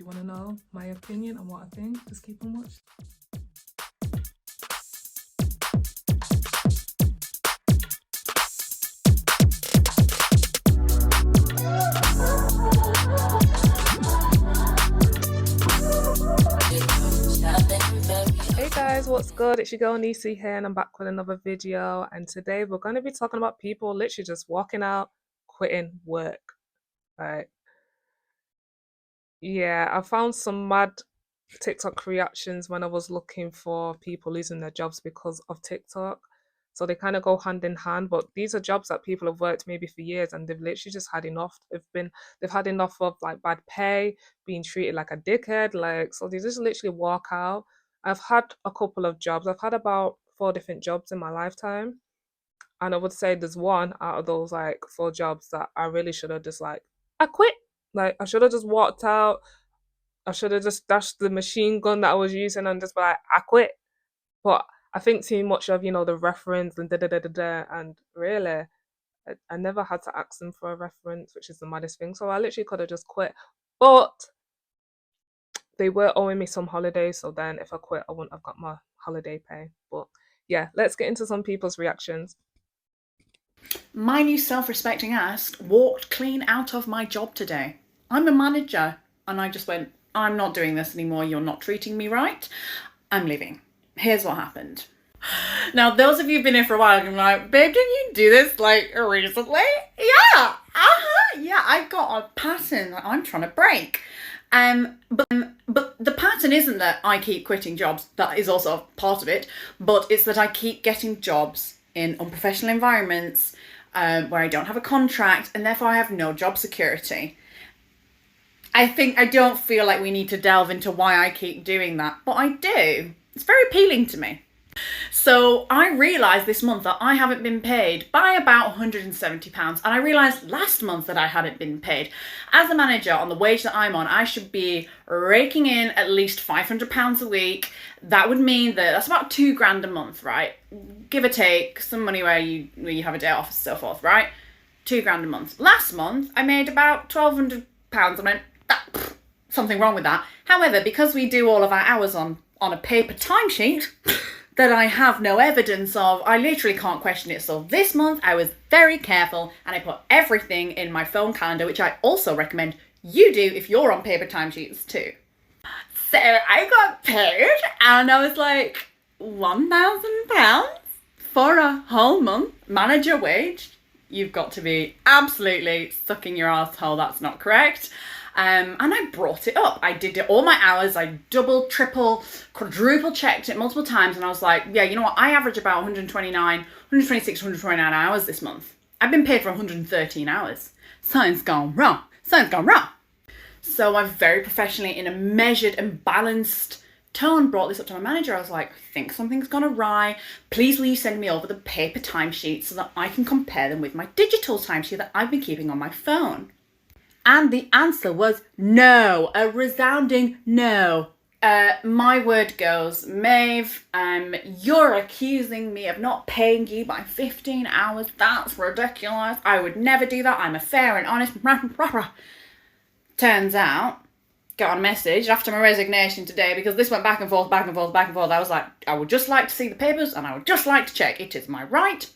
you want to know my opinion on what I think, just keep on watching. Hey guys, what's good? It's your girl Nisi here, and I'm back with another video. And today we're going to be talking about people literally just walking out, quitting work. Right? Yeah, I found some mad TikTok reactions when I was looking for people losing their jobs because of TikTok. So they kind of go hand in hand, but these are jobs that people have worked maybe for years and they've literally just had enough. They've had enough of like bad pay, being treated like a dickhead, like so they just literally walk out. I've had a couple of jobs. I've had about 4 different jobs in my lifetime. And I would say there's one out of those like 4 jobs that I really should have just like I quit. Like I should have just walked out. I should have just dashed the machine gun that I was using and just be like, I quit. But I think too much of, the reference and da da da da da. And really, I never had to ask them for a reference, which is the maddest thing. So I literally could have just quit. But they were owing me some holidays. So then if I quit, I wouldn't have got my holiday pay. But yeah, let's get into some people's reactions. My new self-respecting ass walked clean out of my job today. I'm a manager and I just went, I'm not doing this anymore. You're not treating me right. I'm leaving. Here's what happened. Now, those of you who've been here for a while can be like, babe, didn't you do this like recently? Yeah. Yeah, I've got a pattern that I'm trying to break. But the pattern isn't that I keep quitting jobs. That is also part of it. But it's that I keep getting jobs in unprofessional environments where I don't have a contract and therefore I have no job security. I don't feel like we need to delve into why I keep doing that, but I do. It's very appealing to me. So I realised this month that I haven't been paid by about £170, and I realised last month that I hadn't been paid. As a manager, on the wage that I'm on, I should be raking in at least £500 a week. That would mean that's about £2,000 a month, right? Give or take some money where you have a day off and so forth, right? £2,000 a month. Last month, I made about £1,200. I went, something wrong with that. However, because we do all of our hours on a paper timesheet that I have no evidence of, I literally can't question it. So this month I was very careful and I put everything in my phone calendar, which I also recommend you do if you're on paper timesheets too. So I got paid and I was like, £1,000 for a whole month, manager wage. You've got to be absolutely sucking your asshole. That's not correct. And I brought it up. I did all my hours. I double, triple, quadruple checked it multiple times. And I was like, yeah, you know what? I average about 126, 129 hours this month. I've been paid for 113 hours. Something's gone wrong. Something's gone wrong. So I've very professionally, in a measured and balanced tone, brought this up to my manager. I was like, I think something's gone awry. Please will you send me over the paper timesheets so that I can compare them with my digital timesheet that I've been keeping on my phone. And the answer was no, a resounding no. My word goes, Maeve, you're accusing me of not paying you by 15 hours. That's ridiculous. I would never do that. I'm a fair and honest. Turns out, got a message after my resignation today, because this went back and forth, back and forth, back and forth. I was like, I would just like to see the papers and I would just like to check. It is my right.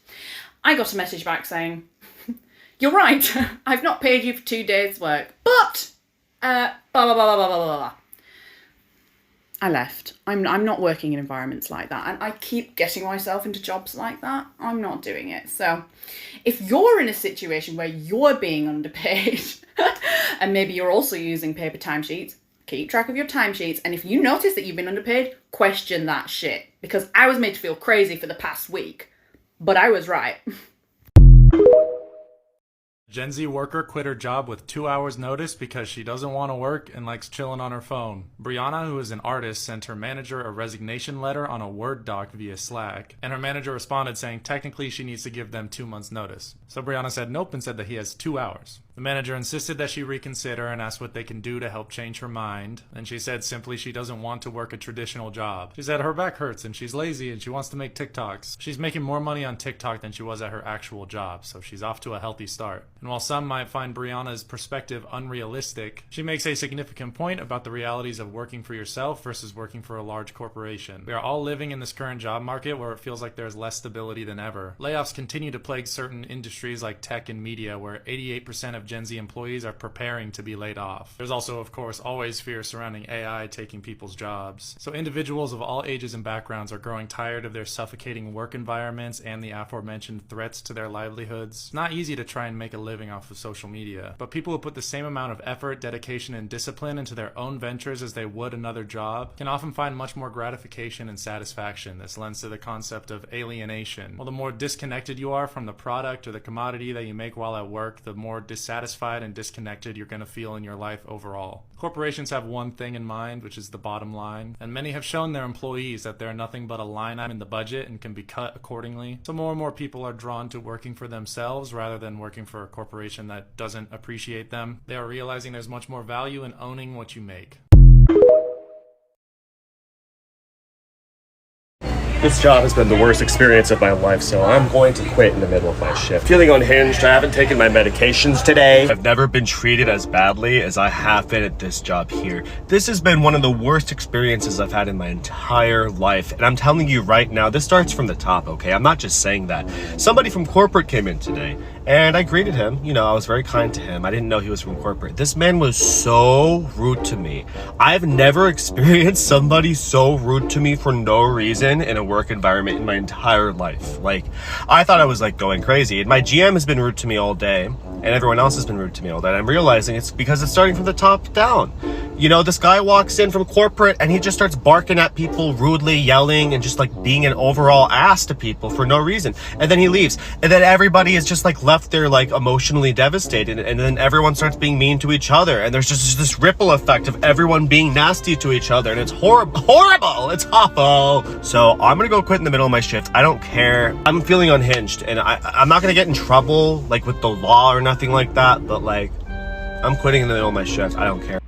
I got a message back saying, you're right, I've not paid you for 2 days' work, but, blah, blah, blah, blah, blah, blah, blah. I left. I'm not working in environments like that, and I keep getting myself into jobs like that. I'm not doing it. So if you're in a situation where you're being underpaid, and maybe you're also using paper timesheets, keep track of your timesheets, and if you notice that you've been underpaid, question that shit, because I was made to feel crazy for the past week, but I was right. Gen Z worker quit her job with 2 hours notice because she doesn't want to work and likes chilling on her phone. Brianna, who is an artist, sent her manager a resignation letter on a Word doc via Slack, and her manager responded saying technically she needs to give them 2 months notice. So Brianna said nope and said that he has 2 hours. The manager insisted that she reconsider and asked what they can do to help change her mind. And she said simply she doesn't want to work a traditional job. She said her back hurts and she's lazy and she wants to make TikToks. She's making more money on TikTok than she was at her actual job, so she's off to a healthy start. And while some might find Brianna's perspective unrealistic, she makes a significant point about the realities of working for yourself versus working for a large corporation. We are all living in this current job market where it feels like there's less stability than ever. Layoffs continue to plague certain industries like tech and media, where 88% of Gen Z employees are preparing to be laid off. There's also, of course, always fear surrounding AI taking people's jobs. So individuals of all ages and backgrounds are growing tired of their suffocating work environments and the aforementioned threats to their livelihoods. It's not easy to try and make a living off of social media, but people who put the same amount of effort, dedication, and discipline into their own ventures as they would another job can often find much more gratification and satisfaction. This lends to the concept of alienation. Well, the more disconnected you are from the product or the commodity that you make while at work, the more dissatisfied and disconnected you're going to feel in your life overall. Corporations have one thing in mind, which is the bottom line, and many have shown their employees that they're nothing but a line item in the budget and can be cut accordingly. So more and more people are drawn to working for themselves rather than working for a corporation that doesn't appreciate them. They are realizing there's much more value in owning what you make. This job has been the worst experience of my life, so I'm going to quit in the middle of my shift. Feeling unhinged, I haven't taken my medications today. I've never been treated as badly as I have been at this job here. This has been one of the worst experiences I've had in my entire life. And I'm telling you right now, this starts from the top, okay? I'm not just saying that. Somebody from corporate came in today, and I greeted him. You know, I was very kind to him. I didn't know he was from corporate. This man was so rude to me. I've never experienced somebody so rude to me for no reason in a work environment in my entire life. Like, I thought I was like going crazy, and my GM has been rude to me all day, and everyone else has been rude to me all day. And I'm realizing it's because it's starting from the top down. You know, this guy walks in from corporate and he just starts barking at people, rudely yelling, and just like being an overall ass to people for no reason. And then he leaves, and then everybody is just like left there like emotionally devastated, and then everyone starts being mean to each other, and there's just this ripple effect of everyone being nasty to each other, and it's horrible. It's awful. So I'm gonna go quit in the middle of my shift. I don't care. I'm feeling unhinged, and I'm not gonna get in trouble like with the law or nothing like that, but like, I'm quitting in the middle of my shift. I don't care.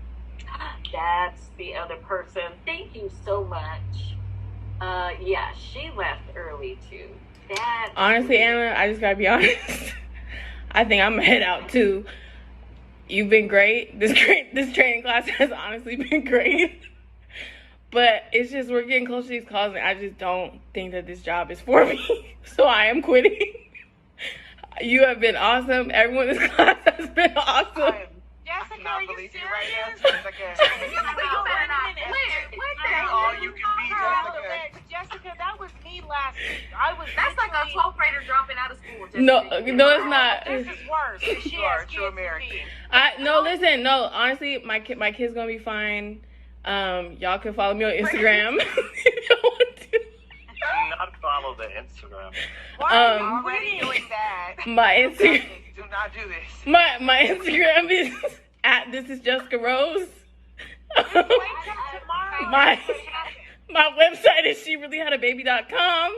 That's the other person. Thank you so much. Yeah, she left early too. Honestly, Anna, I just gotta be honest. I think I'm gonna head out too. You've been great. This training class has honestly been great. But it's just we're getting close to these calls, and I just don't think that this job is for me. So I am quitting. You have been awesome. Everyone in this class has been awesome. Jessica, are you serious? Oh, you can be Jessica, that was me last week. That's like a 12th grader dropping out of school. Jessica. No, it's not. This is worse. She are a true American. No, honestly, my kid's gonna be fine. Y'all can follow me on Instagram if y'all want to. Do not follow the Instagram. Why are you already doing that? My Instagram. Do not do this. My Instagram is at This Is Jessica Rose. my website is shereallyhadababy.com.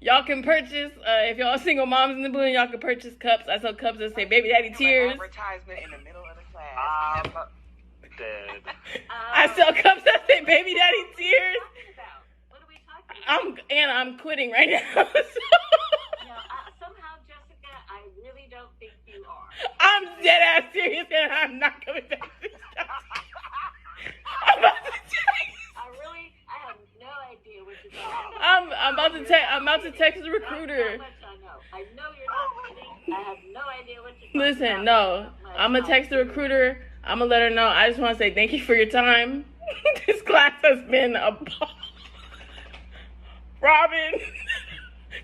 Y'all can purchase, if y'all are single moms in the building, y'all can purchase cups. I sell cups that say Baby Daddy Tears. Advertisement in the middle of the class. Dead. I sell cups that say Baby Daddy Tears. What are we talking about? I'm quitting right now. Somehow, Jessica, I really don't think you are. I'm dead ass serious, and I'm not coming back to this job. I'm about to I have no idea what you're talking about. I'm about to text the recruiter. I know you're not kidding. I have no idea what you're talking Listen, about. no. I'm going to text the recruiter. I'm going to let her know. I just want to say thank you for your time. This class has been a ball. Robin,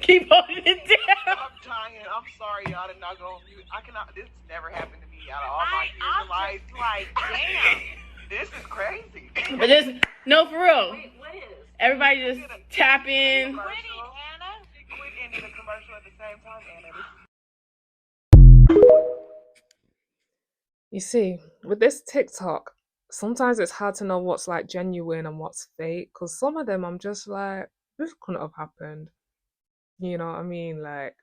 keep holding it down. I'm dying. I'm sorry, y'all did not go on mute. I cannot. This never happened to me out of all my years of life. Like, damn. This is crazy. But just, no, for real. Wait, what is? Everybody just tap in. Quitting, Anna? Quit ending the commercial at the same time, Anna. You see, with this TikTok, sometimes it's hard to know what's like genuine and what's fake, because some of them I'm just like, this couldn't have happened. You know what I mean? Like,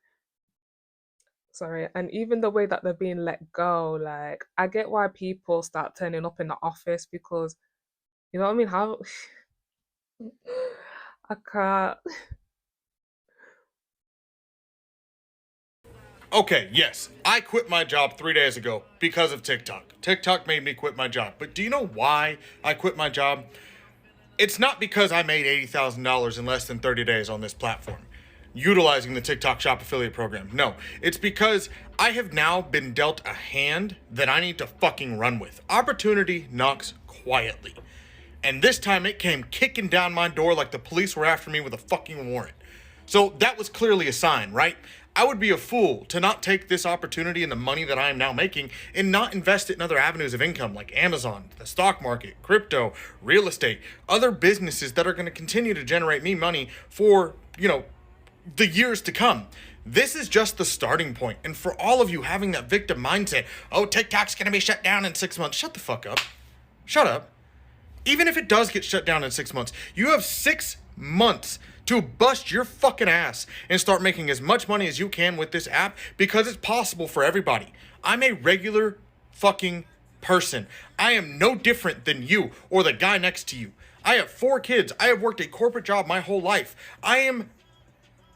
sorry, and even the way that they're being let go, like I get why people start turning up in the office because you know what I mean? How I can't. Okay, yes, I quit my job 3 days ago because of TikTok. TikTok made me quit my job. But do you know why I quit my job? It's not because I made $80,000 in less than 30 days on this platform, utilizing the TikTok Shop Affiliate Program. No, it's because I have now been dealt a hand that I need to fucking run with. Opportunity knocks quietly. And this time it came kicking down my door like the police were after me with a fucking warrant. So that was clearly a sign, right? I would be a fool to not take this opportunity and the money that I am now making and not invest it in other avenues of income like Amazon, the stock market, crypto, real estate, other businesses that are going to continue to generate me money for, the years to come. This is just the starting point. And for all of you having that victim mindset, oh, TikTok's going to be shut down in 6 months. Shut the fuck up. Shut up. Even if it does get shut down in 6 months, you have 6 months to bust your fucking ass and start making as much money as you can with this app because it's possible for everybody. I'm a regular fucking person. I am no different than you or the guy next to you. I have 4 kids. I have worked a corporate job my whole life. I am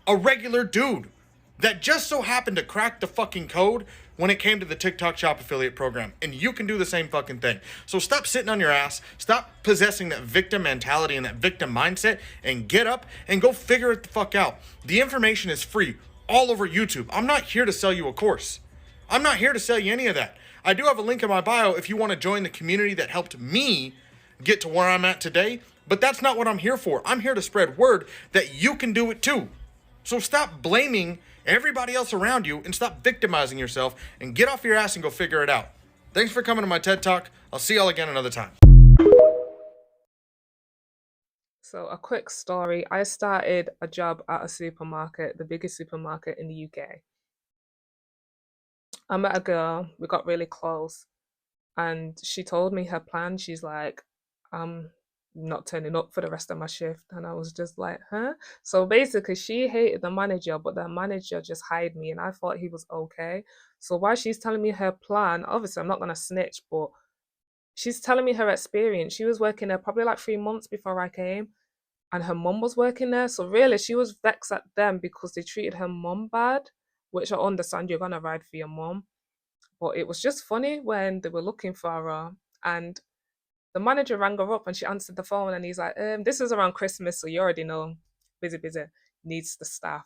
a regular dude that just so happened to crack the fucking code when it came to the TikTok Shop Affiliate Program. And you can do the same fucking thing. So stop sitting on your ass, stop possessing that victim mentality and that victim mindset, and get up and go figure it the fuck out. The information is free all over YouTube. I'm not here to sell you a course. I'm not here to sell you any of that. I do have a link in my bio if you want to join the community that helped me get to where I'm at today, but that's not what I'm here for. I'm here to spread word that you can do it too. So stop blaming everybody else around you and stop victimizing yourself and get off your ass and go figure it out. Thanks for coming to my TED Talk. I'll see y'all again another time. So a quick story. I started a job at a supermarket, the biggest supermarket in the UK. I met a girl, we got really close, and she told me her plan. She's like, I'm not turning up for the rest of my shift. And I was just like, huh? So basically she hated the manager, but the manager just hired me and I thought he was okay. So while she's telling me her plan, obviously I'm not gonna snitch, but she's telling me her experience. She was working there probably like 3 months before I came, and her mum was working there. So really she was vexed at them because they treated her mum bad, which I understand, you're gonna ride for your mum. But it was just funny when they were looking for her, and the manager rang her up and she answered the phone and he's like, this is around Christmas, so you already know, busy, needs the staff.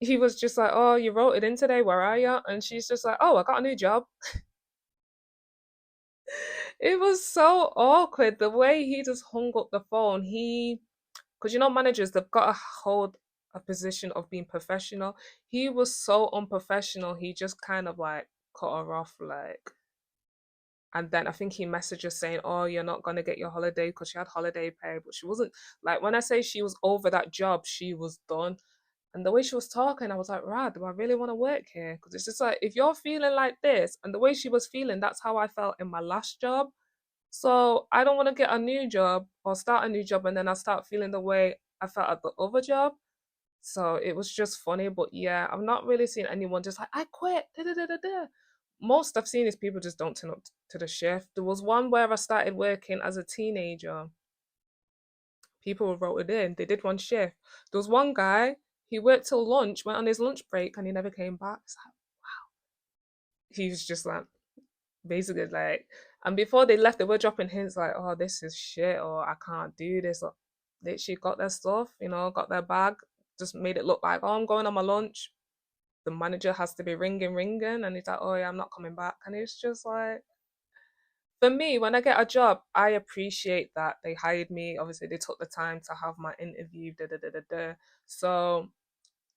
He was just like, oh, you wrote it in today, where are you? And she's just like, oh, I got a new job. It was so awkward the way he just hung up the phone. Because managers, they've got to hold a position of being professional. He was so unprofessional, he just kind of like cut her off, like. And then I think he messaged her saying, oh, you're not going to get your holiday, because she had holiday pay. But she wasn't, like, when I say she was over that job, she was done. And the way she was talking, I was like, right, do I really want to work here? Because it's just like, if you're feeling like this, and the way she was feeling, that's how I felt in my last job. So I don't want to get a new job or start a new job and then I start feeling the way I felt at the other job. So it was just funny. But yeah, I've not really seen anyone just like, I quit. Da, da, da, da, da. Most I've seen is people just don't turn up to the shift. There was one where I started working as a teenager. People wrote it in. They did one shift. There was one guy, he worked till lunch, went on his lunch break, and he never came back. It's like, wow. He was just like, basically like, and before they left, they were dropping hints like, oh, this is shit, or I can't do this. Or she got their stuff, got their bag, just made it look like, oh, I'm going on my lunch. The manager has to be ringing, and he's like, oh yeah, I'm not coming back. And it's just like, for me, when I get a job, I appreciate that they hired me. Obviously, they took the time to have my interview, So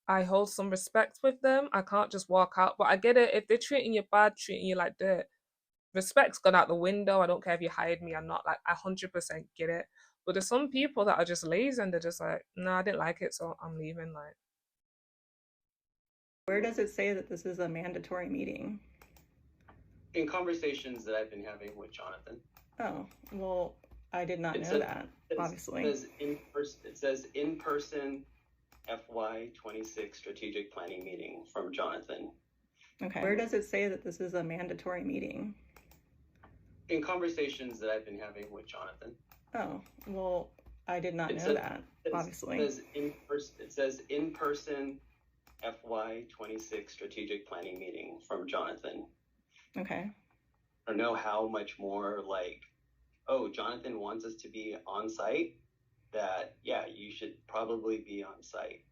I hold some respect with them. I can't just walk out, but I get it. If they're treating you bad, treating you like dirt, respect's gone out the window. I don't care if you hired me or not. Like, I 100% get it. But there's some people that are just lazy and they're just like, no, I didn't like it, so I'm leaving. Like, where does it say that this is a mandatory meeting? In conversations that I've been having with Jonathan. Oh, well, I did not know that, obviously. It says in-person FY26 strategic planning meeting from Jonathan. Okay. Where does it say that this is a mandatory meeting? In conversations that I've been having with Jonathan. Oh, well, I did not know that, obviously. It says in-person FY26 strategic planning meeting from Jonathan. Okay. I don't know how much more like, oh, Jonathan wants us to be on site, that, yeah, you should probably be on site.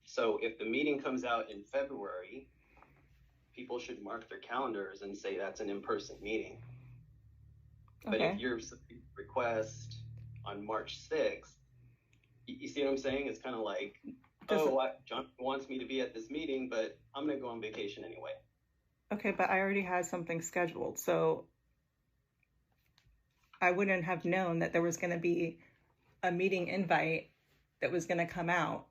So if the meeting comes out in February, people should mark their calendars and say that's an in-person meeting. But if you're submitting a request on March 6th, you see what I'm saying? It's kind of like, John wants me to be at this meeting, but I'm going to go on vacation anyway. Okay, but I already had something scheduled, so I wouldn't have known that there was going to be a meeting invite that was going to come out.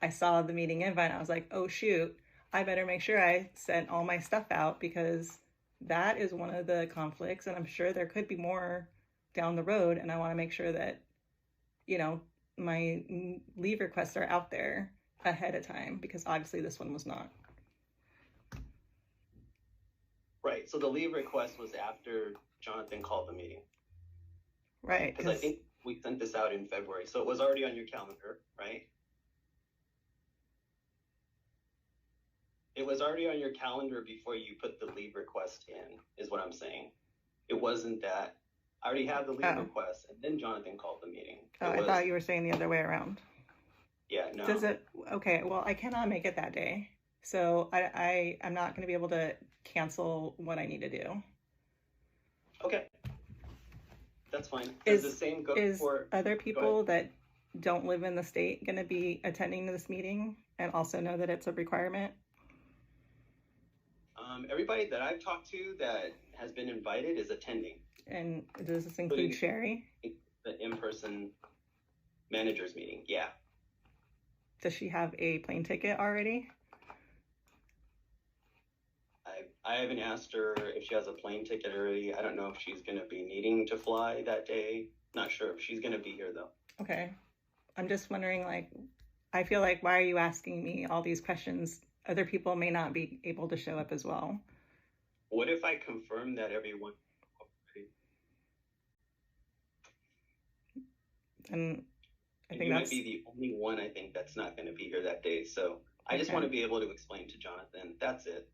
I saw the meeting invite and I was like, oh shoot, I better make sure I sent all my stuff out, because that is one of the conflicts, and I'm sure there could be more down the road, and I want to make sure that, you know, my leave requests are out there ahead of time, because obviously this one was not. Right, so the leave request was after Jonathan called the meeting. Right. Because I think we sent this out in February, so it was already on your calendar, right? It was already on your calendar before you put the leave request in, is what I'm saying. It wasn't that I already had the leave request and then Jonathan called the meeting. I thought you were saying the other way around. Yeah, no. Does it? Okay, well, I cannot make it that day, so I'm not going to be able to cancel what I need to do. Okay, that's fine. Does the same go for other people that don't live in the state going to be attending this meeting and also know that it's a requirement? Everybody that I've talked to that has been invited is attending. And does this include Sherry? The in-person managers meeting, yeah. Does she have a plane ticket already? I haven't asked her if she has a plane ticket already. I don't know if she's going to be needing to fly that day. Not sure if she's going to be here, though. Okay. I'm just wondering, like, I feel like, why are you asking me all these questions? Other people may not be able to show up as well. What if I confirm that everyone? And I think you might be the only one, I think, that's not going to be here that day. So I just want to be able to explain to Jonathan. That's it.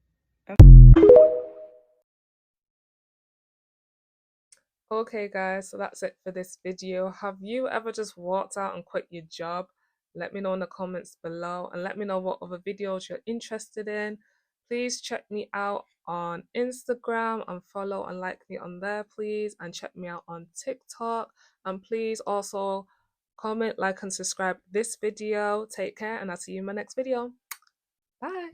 Okay guys, so that's it for this video. Have you ever just walked out and quit your job? Let me know in the comments below, and let me know what other videos you're interested in. Please check me out on Instagram and follow and like me on there, please. And check me out on TikTok. And please also comment, like, and subscribe this video. Take care, and I'll see you in my next video. Bye.